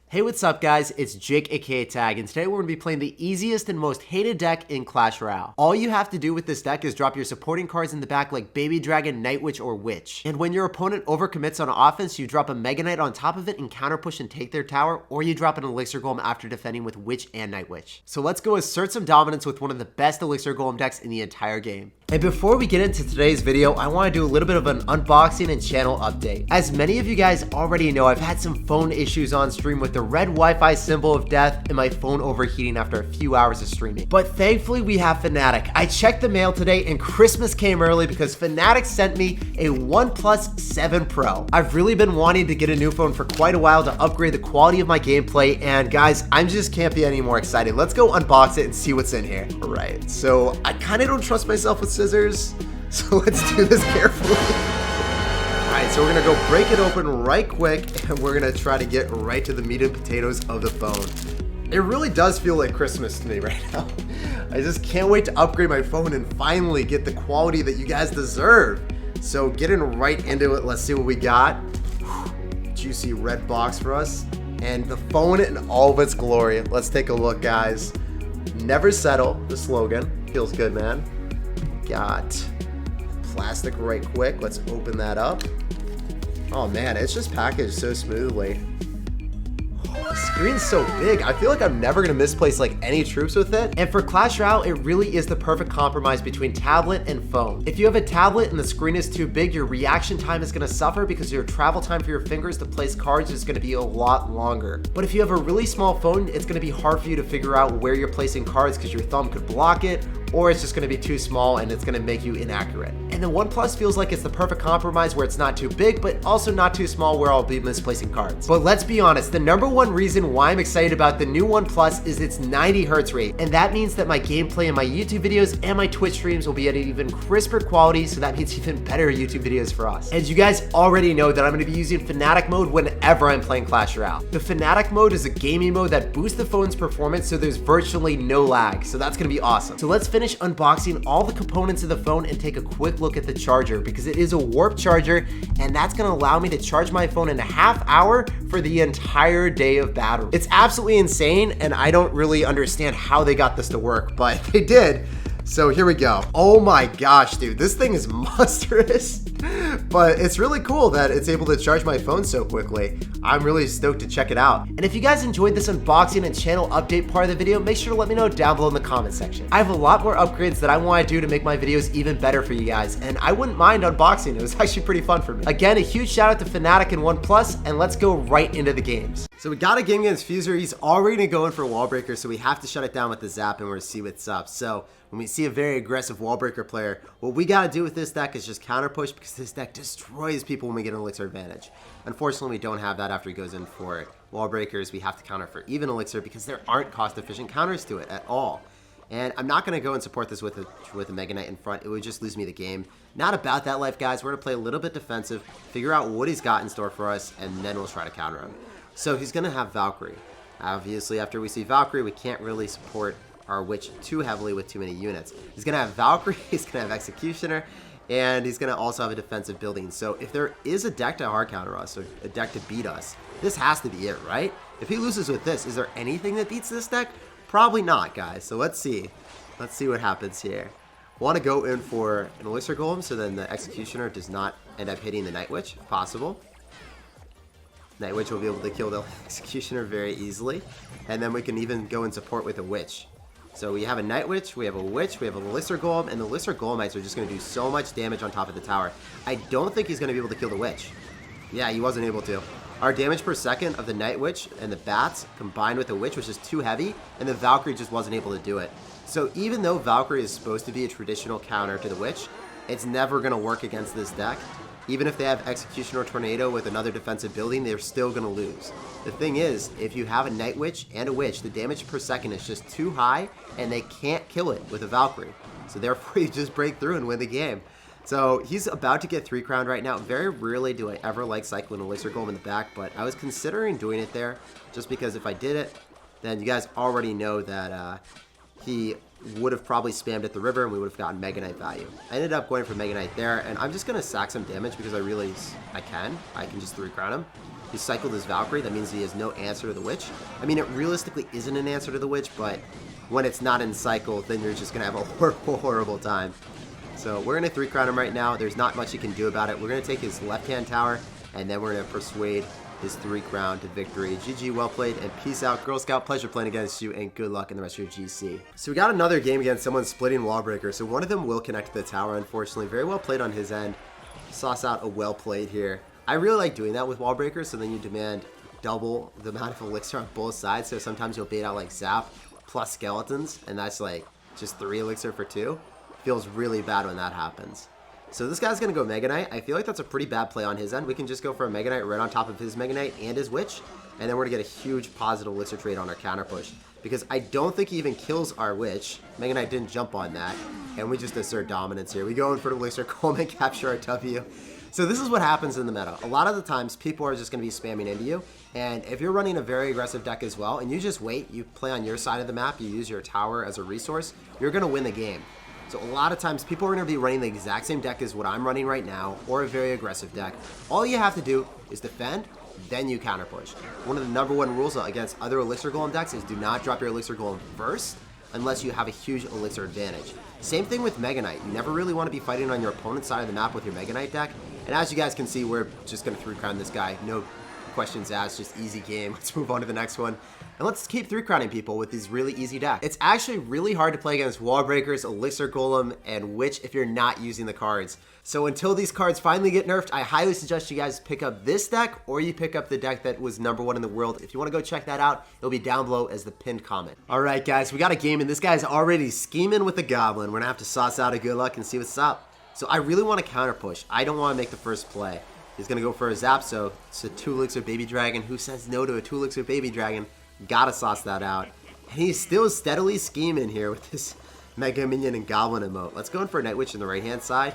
Hey, what's up guys? It's Jake aka Tag, and today we're going to be playing the easiest and most hated deck in Clash Royale. All you have to do with this deck is drop your supporting cards in the back like Baby Dragon, Night Witch, or Witch. And when your opponent overcommits on offense, you drop a Mega Knight on top of it and counter push and take their tower, or you drop an Elixir Golem after defending with Witch and Night Witch. So let's go assert some dominance with one of the best Elixir Golem decks in the entire game. And before we get into today's video, I want to do a little bit of an unboxing and channel update. As many of you guys already know, I've had some phone issues on stream with the red Wi-Fi symbol of death and my phone overheating after a few hours of streaming. But thankfully we have Fnatic. I checked the mail today and Christmas came early because Fnatic sent me a OnePlus 7 Pro. I've really been wanting to get a new phone for quite a while to upgrade the quality of my gameplay, and guys, I just can't be any more excited. Let's go unbox it and see what's in here. All right, so I kind of don't trust myself with scissors, so let's do this carefully. Alright, so we're gonna go break it open right quick, and we're gonna try to get right to the meat and potatoes of the phone. It really does feel like Christmas to me right now. I just can't wait to upgrade my phone and finally get the quality that you guys deserve. So getting right into it, let's see what we got. Juicy red box for us, and the phone in all of its glory. Let's take a look, guys. Never settle, the slogan. Feels good, man. Got plastic right quick. Let's open that up. Oh man, it's just packaged so smoothly. Oh, the screen's so big. I feel like I'm never gonna misplace like any troops with it. And for Clash Royale, it really is the perfect compromise between tablet and phone. If you have a tablet and the screen is too big, your reaction time is gonna suffer because your travel time for your fingers to place cards is gonna be a lot longer. But if you have a really small phone, it's gonna be hard for you to figure out where you're placing cards because your thumb could block it, or it's just gonna be too small and it's gonna make you inaccurate. And the OnePlus feels like it's the perfect compromise where it's not too big, but also not too small where I'll be misplacing cards. But let's be honest, the number one reason why I'm excited about the new OnePlus is its 90 Hertz rate. And that means that my gameplay in my YouTube videos and my Twitch streams will be at an even crisper quality, so that means even better YouTube videos for us. As you guys already know that I'm gonna be using Fnatic mode whenever I'm playing Clash Royale. The Fnatic mode is a gaming mode that boosts the phone's performance so there's virtually no lag, so that's gonna be awesome. So let's finish unboxing all the components of the phone and take a quick look at the charger, because it is a warp charger, and that's gonna allow me to charge my phone in a half hour for the entire day of battle. It's absolutely insane, and I don't really understand how they got this to work, but they did. So here we go. Oh my gosh, dude, this thing is monstrous, but it's really cool that it's able to charge my phone so quickly. I'm really stoked to check it out. And if you guys enjoyed this unboxing and channel update part of the video, make sure to let me know down below in the comment section. I have a lot more upgrades that I want to do to make my videos even better for you guys, and I wouldn't mind unboxing. It was actually pretty fun for me. Again, a huge shout out to Fnatic and OnePlus, and let's go right into the games. So we got a game against Fuser. He's already gonna go in for a wall breaker, so we have to shut it down with the zap, and we're gonna see what's up. So when we see a very aggressive wall breaker player, what we gotta do with this deck is just counter push, because this deck destroys people when we get an elixir advantage. Unfortunately, we don't have that after he goes in for wall breakers. We have to counter for even elixir because there aren't cost efficient counters to it at all. And I'm not gonna go and support this with a Mega Knight in front. It would just lose me the game. Not about that life, guys. We're gonna play a little bit defensive, figure out what he's got in store for us, and then we'll try to counter him. So he's gonna have Valkyrie. Obviously, after we see Valkyrie, we can't really support our Witch too heavily with too many units. He's gonna have Valkyrie, he's gonna have Executioner, and he's gonna also have a defensive building. So if there is a deck to hard counter us, or a deck to beat us, this has to be it, right? If he loses with this, is there anything that beats this deck? Probably not, guys. So let's see. Let's see what happens here. Want to go in for an Elixir Golem, so then the Executioner does not end up hitting the Night Witch, if possible. Night Witch will be able to kill the Executioner very easily. And then we can even go and support with a Witch. So we have a Night Witch, we have a Witch, we have an Elixir Golem, and the Elixir Golemites are just going to do so much damage on top of the tower. I don't think he's going to be able to kill the Witch. Yeah, he wasn't able to. Our damage per second of the Night Witch and the Bats combined with the Witch was just too heavy, and the Valkyrie just wasn't able to do it. So even though Valkyrie is supposed to be a traditional counter to the Witch, it's never going to work against this deck. Even if they have Executioner or Tornado with another defensive building, they're still going to lose. The thing is, if you have a Night Witch and a Witch, the damage per second is just too high, and they can't kill it with a Valkyrie. So therefore, you just break through and win the game. So he's about to get 3-crowned right now. Very rarely do I ever like cycling Elixir Golem in the back, but I was considering doing it there, just because if I did it, then you guys already know that he would have probably spammed at the river and we would have gotten Mega Knight value. I ended up going for Mega Knight there, and I'm just going to sack some damage because I can just 3-crown him. He cycled his Valkyrie. That means he has no answer to the Witch. I mean, it realistically isn't an answer to the Witch, but when it's not in cycle, then you're just going to have a horrible, horrible time. So we're going to 3-crown him right now. There's not much he can do about it. We're going to take his left-hand tower, and then we're going to persuade his 3-crown to victory. GG, well played, and peace out. Girl Scout, pleasure playing against you, and good luck in the rest of your GC. So we got another game against someone splitting Wallbreaker. So one of them will connect to the tower, unfortunately. Very well played on his end. Sauce out a well played here. I really like doing that with Wallbreakers, so then you demand double the amount of elixir on both sides. So sometimes you'll bait out like Zap plus Skeletons, and that's like just 3 elixir for 2. Feels really bad when that happens. So this guy's going to go Mega Knight. I feel like that's a pretty bad play on his end. We can just go for a Mega Knight right on top of his Mega Knight and his Witch, and then we're going to get a huge positive elixir trade on our counter push. Because I don't think he even kills our Witch. Mega Knight didn't jump on that, and we just assert dominance here. We go in for the elixir, Golem, capture our W. So this is what happens in the meta. A lot of the times, people are just going to be spamming into you, and if you're running a very aggressive deck as well, and you just wait, you play on your side of the map, you use your tower as a resource, you're going to win the game. So a lot of times, people are going to be running the exact same deck as what I'm running right now, or a very aggressive deck. All you have to do is defend, then you counter push. One of the #1 rules against other Elixir Golem decks is do not drop your Elixir Golem first, unless you have a huge Elixir advantage. Same thing with Mega Knight. You never really want to be fighting on your opponent's side of the map with your Mega Knight deck. And as you guys can see, we're just going to 3-crown this guy. No questions asked, just easy game. Let's move on to the next one. And let's keep 3-crowning people with these really easy decks. It's actually really hard to play against Wallbreakers, Elixir Golem, and Witch if you're not using the cards. So until these cards finally get nerfed, I highly suggest you guys pick up this deck, or you pick up the deck that was #1 in the world. If you want to go check that out, it'll be down below as the pinned comment. All right, guys, we got a game, and this guy's already scheming with the Goblin. We're going to have to sauce out a good luck and see what's up. So I really want to counter push. I don't want to make the first play. He's going to go for a Zap, so it's a 2-elixir Baby Dragon. Who says no to a 2-elixir Baby Dragon? Gotta sauce that out. And he's still steadily scheming here with this Mega Minion and Goblin emote. Let's go in for a Night Witch on the right-hand side.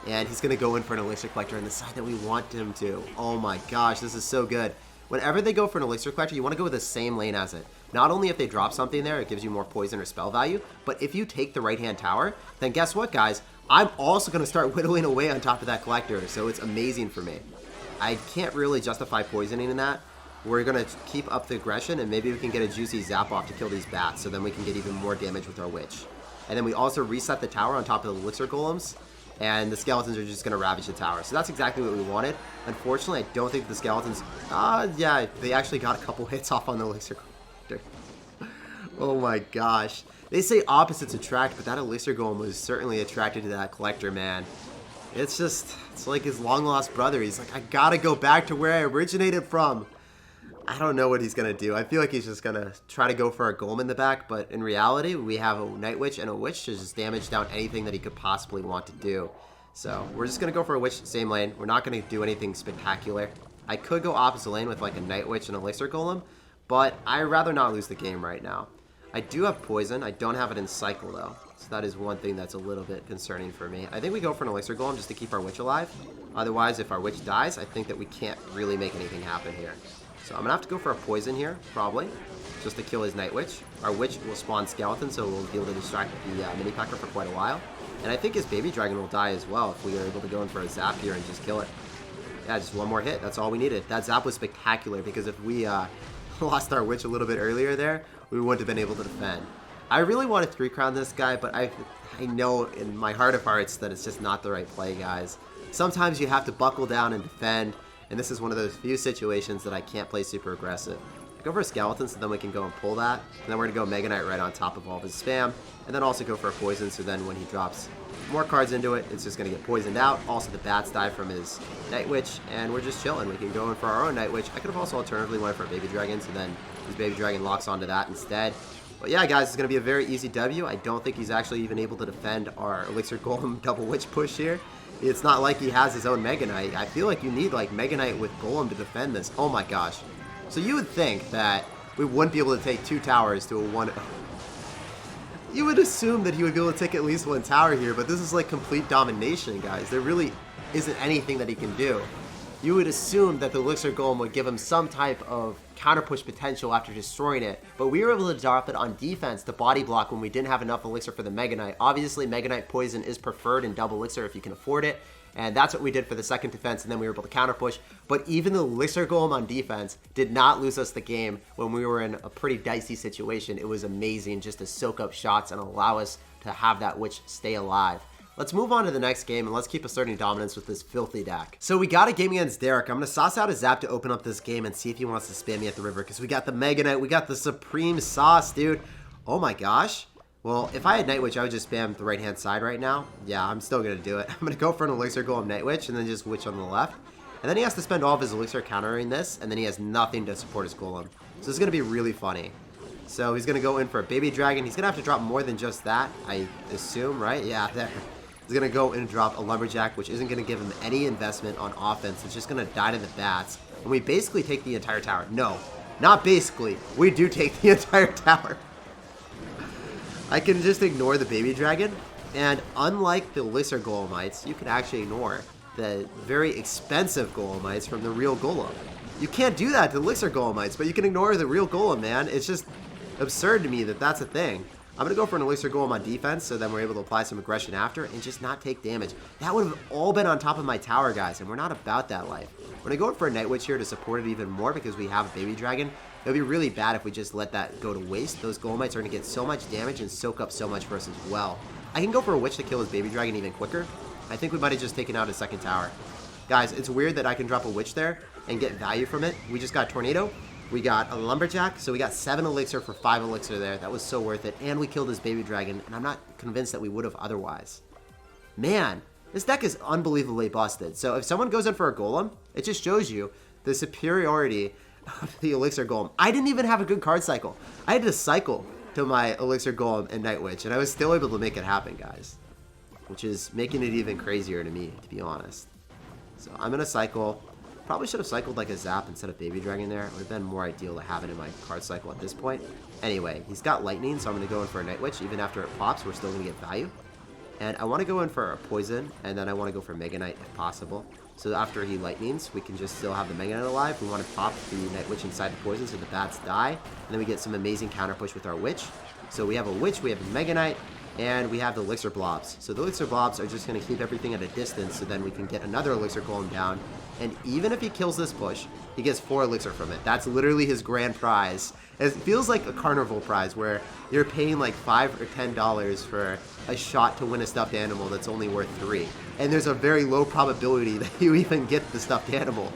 And he's going to go in for an Elixir Collector on the side that we want him to. Oh my gosh, this is so good. Whenever they go for an Elixir Collector, you want to go with the same lane as it. Not only if they drop something there, it gives you more poison or spell value, but if you take the right-hand tower, then guess what, guys? I'm also going to start whittling away on top of that Collector, so it's amazing for me. I can't really justify poisoning in that. We're going to keep up the aggression, and maybe we can get a juicy Zap off to kill these bats, so then we can get even more damage with our Witch. And then we also reset the tower on top of the Elixir Golems, and the Skeletons are just going to ravage the tower. So that's exactly what we wanted. Unfortunately, I don't think the Skeletons... yeah, they actually got a couple hits off on the Elixir Collector. Oh my gosh. They say opposites attract, but that Elixir Golem was certainly attracted to that Collector, man. It's just... it's like his long-lost brother. He's like, I gotta go back to where I originated from. I don't know what he's going to do. I feel like he's just going to try to go for a Golem in the back, but in reality, we have a Night Witch and a Witch to just damage down anything that he could possibly want to do. So we're just going to go for a Witch, same lane. We're not going to do anything spectacular. I could go opposite lane with like a Night Witch and an Elixir Golem, but I'd rather not lose the game right now. I do have Poison. I don't have it in Cycle, though. So that is one thing that's a little bit concerning for me. I think we go for an Elixir Golem just to keep our Witch alive. Otherwise, if our Witch dies, I think that we can't really make anything happen here. So I'm going to have to go for a Poison here, probably, just to kill his Night Witch. Our Witch will spawn Skeleton, so we'll be able to distract the Mini Packer for quite a while. And I think his Baby Dragon will die as well if we are able to go in for a Zap here and just kill it. Yeah, just one more hit. That's all we needed. That Zap was spectacular, because if we lost our Witch a little bit earlier there, we wouldn't have been able to defend. I really want to 3-crown this guy, but I know in my heart of hearts that it's just not the right play, guys. Sometimes you have to buckle down and defend. And this is one of those few situations that I can't play super aggressive. Go for a Skeleton, so then we can go and pull that. And then we're going to go Mega Knight right on top of all of his spam. And then also go for a Poison, so then when he drops more cards into it, it's just going to get poisoned out. Also, the bats die from his Night Witch, and we're just chilling. We can go in for our own Night Witch. I could have also alternatively went for a Baby Dragon, so then his Baby Dragon locks onto that instead. But yeah, guys, it's going to be a very easy W. I don't think he's actually even able to defend our Elixir Golem double Witch push here. It's not like he has his own Mega Knight. I feel like you need like Mega Knight with Golem to defend this. Oh my gosh. So you would think that we wouldn't be able to take 2 towers to a 1... You would assume that he would be able to take at least 1 tower here, but this is like complete domination, guys. There really isn't anything that he can do. You would assume that the Elixir Golem would give him some type of counter push potential after destroying it, but we were able to drop it on defense to body block when we didn't have enough Elixir for the Mega Knight. Obviously, Mega Knight Poison is preferred in double Elixir if you can afford it, And that's what we did for the second defense, and then we were able to counter push. But even the elixir golem on defense did not lose us the game when we were in a pretty dicey situation. It was amazing just to soak up shots and allow us to have that witch stay alive. Let's move on to the next game, and let's keep asserting dominance with this filthy deck. So we got a game against Derek. I'm going to sauce out a Zap to open up this game and see if he wants to spam me at the river, because we got the Mega Knight, we got the Supreme Sauce, dude. Oh my gosh. Well, if I had Night Witch, I would just spam the right-hand side right now. Yeah, I'm still going to do it. I'm going to go for an Elixir Golem Night Witch and then just Witch on the left. And then he has to spend all of his Elixir countering this, and then he has nothing to support his Golem. So this is going to be really funny. So he's going to go in for a Baby Dragon. He's going to have to drop more than just that, I assume, right? Yeah, there. He's going to go in and drop a Lumberjack, which isn't going to give him any investment on offense. It's just going to die to the bats. And we basically take the entire tower. No, not basically. We do take the entire tower. I can just ignore the Baby Dragon, and unlike the Elixir Golemites, you can actually ignore the very expensive Golemites from the real Golem. You can't do that to Elixir Golemites, but you can ignore the real Golem, man. It's just absurd to me that that's a thing. I'm going to go for an Elixir Golem on defense, so then we're able to apply some aggression after and just not take damage. That would have all been on top of my tower, guys, and we're not about that life. We're going to go for a Night Witch here to support it even more because we have a Baby Dragon. It would be really bad if we just let that go to waste. Those Golemites are going to get so much damage and soak up so much for us as well. I can go for a Witch to kill his Baby Dragon even quicker. I think we might have just taken out his second tower. Guys, it's weird that I can drop a Witch there and get value from it. We just got Tornado. We got a Lumberjack, so we got 7 Elixir for 5 Elixir there. That was so worth it. And we killed his Baby Dragon, and I'm not convinced that we would have otherwise. Man, this deck is unbelievably busted. So if someone goes in for a Golem, it just shows you the superiority of the Elixir Golem. I didn't even have a good card cycle. I had to cycle to my Elixir Golem and Night Witch, and I was still able to make it happen, guys. Which is making it even crazier to me, to be honest. So I'm going to cycle. Probably should have cycled like a Zap instead of Baby Dragon there. It would have been more ideal to have it in my card cycle at this point. Anyway, he's got Lightning, so I'm going to go in for a Night Witch. Even after it pops, we're still going to get value. And I want to go in for a Poison, and then I want to go for Mega Knight if possible. So after he Lightnings, we can just still have the Mega Knight alive. We want to pop the Night Witch inside the Poison so the bats die. And then we get some amazing counter push with our Witch. So we have a Witch, we have a Mega Knight, and we have the Elixir Blobs. So the Elixir Blobs are just going to keep everything at a distance, so then we can get another Elixir Golem down. And even if he kills this push, he gets 4 Elixir from it. That's literally his grand prize. It feels like a carnival prize where you're paying like $5 or $10 for a shot to win a stuffed animal that's only worth 3. And there's a very low probability that you even get the stuffed animal.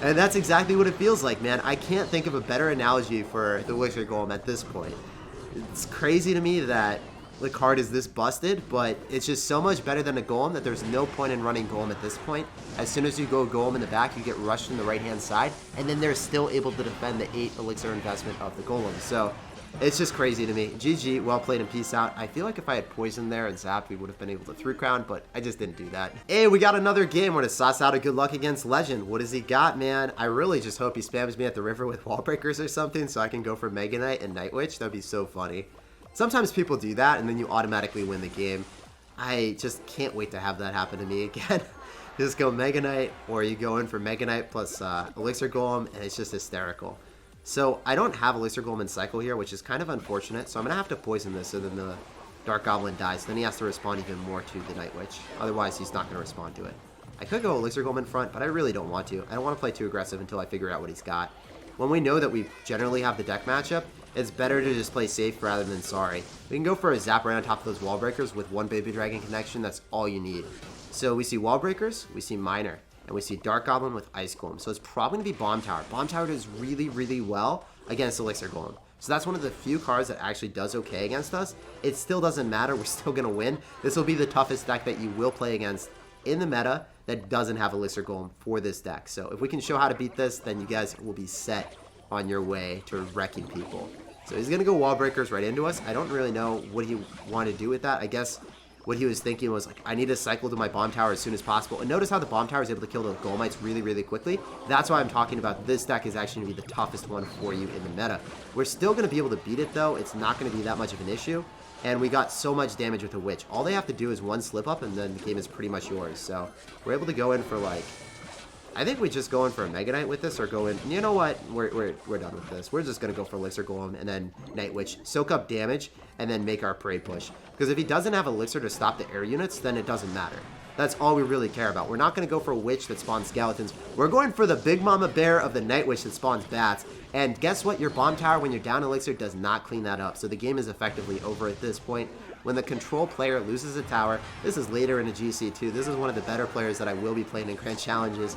And that's exactly what it feels like, man. I can't think of a better analogy for the Elixir Golem at this point. It's crazy to me that the card is this busted, but it's just so much better than a Golem that there's no point in running Golem at this point. As soon as you go Golem in the back, you get rushed in the right-hand side, and then they're still able to defend the 8 Elixir investment of the Golem. So it's just crazy to me. GG, well played and peace out. I feel like if I had Poison there and Zapped, we would have been able to 3-crown, but I just didn't do that. Hey, we got another game. We're going to sauce out a good luck against Legend. What does he got, man? I really just hope he spams me at the river with wall breakers or something so I can go for Mega Knight and Night Witch. That'd be so funny. Sometimes people do that, and then you automatically win the game. I just can't wait to have that happen to me again. Just go Mega Knight, or you go in for Mega Knight plus Elixir Golem, and it's just hysterical. So I don't have Elixir Golem in cycle here, which is kind of unfortunate. So I'm going to have to poison this, so then the Dark Goblin dies. Then he has to respond even more to the Night Witch. Otherwise, he's not going to respond to it. I could go Elixir Golem in front, but I really don't want to. I don't want to play too aggressive until I figure out what he's got. When we know that we generally have the deck matchup, it's better to just play safe rather than sorry. We can go for a Zap right on top of those wall breakers with 1 Baby Dragon connection. That's all you need. So we see wall breakers, we see Miner, and we see Dark Goblin with Ice Golem. So it's probably going to be Bomb Tower. Bomb Tower does really, really well against Elixir Golem. So that's one of the few cards that actually does okay against us. It still doesn't matter. We're still going to win. This will be the toughest deck that you will play against in the meta that doesn't have Elixir Golem for this deck. So if we can show how to beat this, then you guys will be set on your way to wrecking people. So he's going to go wall breakers right into us. I don't really know what he wanted to do with that. I guess what he was thinking was like, I need to cycle to my bomb tower as soon as possible. And notice how the bomb tower is able to kill the Golemites really, really quickly. That's why I'm talking about this deck is actually going to be the toughest one for you in the meta. We're still going to be able to beat it though. It's not going to be that much of an issue. And we got so much damage with the Witch. All they have to do is 1 slip up and then the game is pretty much yours. So we're able to go in for like, I think we just go in for a Mega Knight with this, or go in, you know what, we're done with this. We're just going to go for Elixir Golem and then Night Witch, soak up damage, and then make our parade push. Because if he doesn't have Elixir to stop the air units, then it doesn't matter. That's all we really care about. We're not going to go for a witch that spawns skeletons. We're going for the big mama bear of the night witch that spawns bats. And guess what? Your bomb tower, when you're down elixir, does not clean that up. So the game is effectively over at this point. When the control player loses a tower, this is later in a GC too. This is one of the better players that I will be playing in Grand Challenges.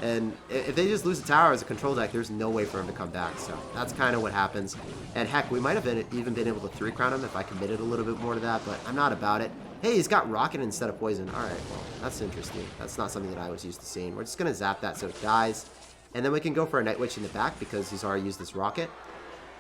And if they just lose a tower as a control deck, there's no way for him to come back. So that's kind of what happens. And heck, we might have even been able to 3-crown him if I committed a little bit more to that, but I'm not about it. Hey, he's got rocket instead of poison. All right, well, that's interesting. That's not something that I was used to seeing. We're just going to zap that so it dies. And then we can go for a Night Witch in the back because he's already used this rocket.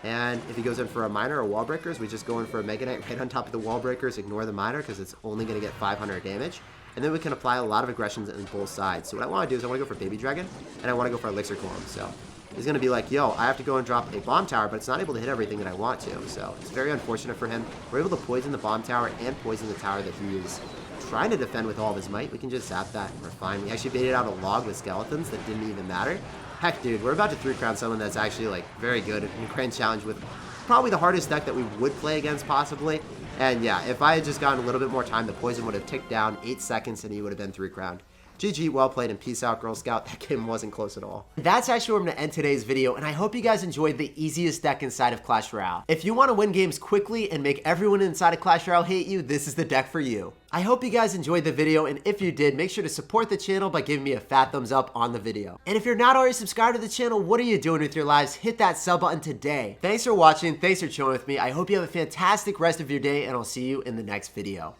And if he goes in for a miner or wall breakers, we just go in for a Mega Knight right on top of the wall breakers, ignore the miner because it's only going to get 500 damage. And then we can apply a lot of aggressions on both sides. So what I want to do is I want to go for Baby Dragon, and I want to go for Elixir Golem. So he's going to be like, yo, I have to go and drop a bomb tower, but it's not able to hit everything that I want to. So it's very unfortunate for him. We're able to poison the bomb tower and poison the tower that he is trying to defend with all of his might. We can just zap that and we're fine. We actually baited out a log with skeletons that didn't even matter. Heck, dude, we're about to 3-crown someone that's actually like very good in Grand Challenge with probably the hardest deck that we would play against possibly. And yeah, if I had just gotten a little bit more time, the poison would have ticked down 8 seconds and he would have been 3-crowned. GG, well played, and peace out, Girl Scout. That game wasn't close at all. That's actually where I'm going to end today's video, and I hope you guys enjoyed the easiest deck inside of Clash Royale. If you want to win games quickly and make everyone inside of Clash Royale hate you, this is the deck for you. I hope you guys enjoyed the video, and if you did, make sure to support the channel by giving me a fat thumbs up on the video. And if you're not already subscribed to the channel, what are you doing with your lives? Hit that sub button today. Thanks for watching. Thanks for chilling with me. I hope you have a fantastic rest of your day, and I'll see you in the next video.